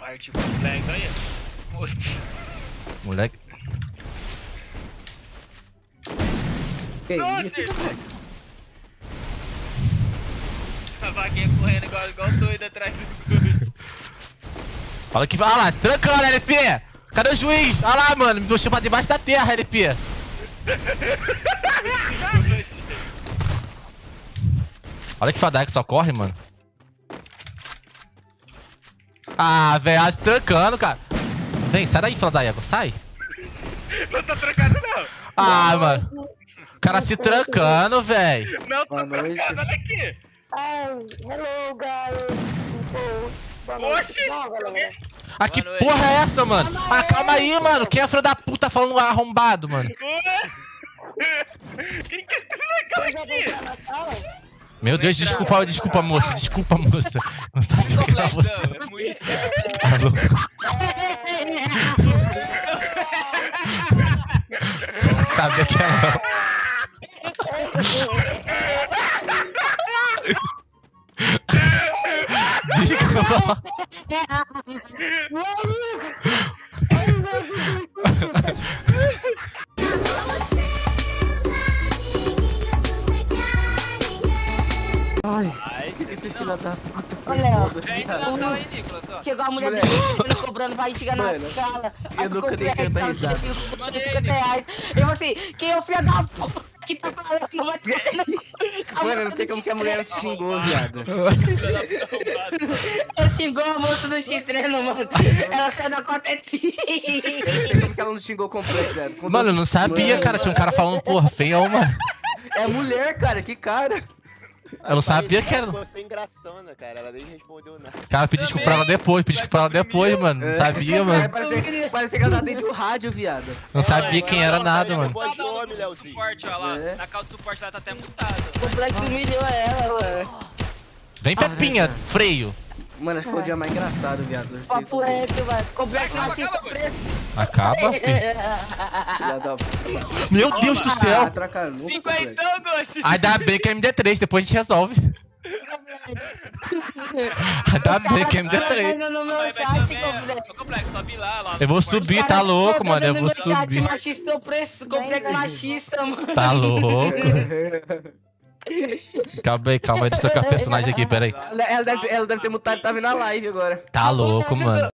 Arte complexa aí. Moleque. Que Nossa, isso? a vaquinha correndo igual doido atrás do gol. Olha que vai lá, se trancando, LP! Cadê o juiz? Olha lá, mano, me puxou pra debaixo da terra, LP! Olha que fadar que só corre, mano. Ah, velho, se trancando, cara. Vem, sai daí, Fladaiego, sai. Não tô trancado, não. Ah, mano. O cara se trancando, velho. Não tô Boa noite. trancado, olha aqui. Hello, guys. Oxi. Ah, que Boa noite. porra é essa, mano? Ah, calma aí, mano. Quem é filho da puta falando arrombado, mano? Quem que tá trancado aqui? Meu Deus, desculpa, moça. Desculpa, moça. Não sabia que era você. Não, é muito... Tá louco. Não sabia que era. Desculpa. Ai, Que esse filho da puta foi Olha, ó. foda, já entra viado. na sala aí, Nicolas, ó. Chegou a mulher Moleque. dele cobrando pra chegar na Mano, sala. eu nunca dei tanta risada. R$50. Eu assim, quem é o filho da puta que tá falando? Não vai ter. Mano, eu não sei como que a mulher te xingou, viado. Eu xingou a moça do X3, mano. Ela saiu da conta Eu não sei como que ela não xingou completo, viado. Quando- Mano, eu não sabia, cara. Tinha um cara falando, porra, feião, mano. É mulher, cara, que cara. Eu não sabia que era. Ficou sem graçona, cara. Ela nem respondeu nada. Cara, pedi desculpa pra ela depois, mano. Não sabia, mano. Parecia que ela tá dentro do rádio, viado. Não sabia quem era nada, mano. Voz de Tá homem, no Leozinho. suporte, ó lá. É. Na cal de suporte ela tá até mutada. O Black humilhou ela, mano. Vem, Pepinha, freio. Mano, acho que foi o dia mais engraçado, viado. Papo reto, mano. Complexo machista acaba, preso. Acaba, filho. Filha da puta. Meu Deus do céu. Traca nunca, Fica complexo. então, Ghost. Ainda bem que é MD3, depois a gente resolve. Ainda bem que é MD3. No meu Vai chat, complexo. complexo, sobe lá. Eu vou subir, tá louco, mano. Eu vou Chat subir. machista preço, complexo machista, mano. Tá louco. Calma aí, deixa eu trocar personagem aqui, pera aí. Ela deve ter mutado e tá vindo na live agora. Tá louco, mano.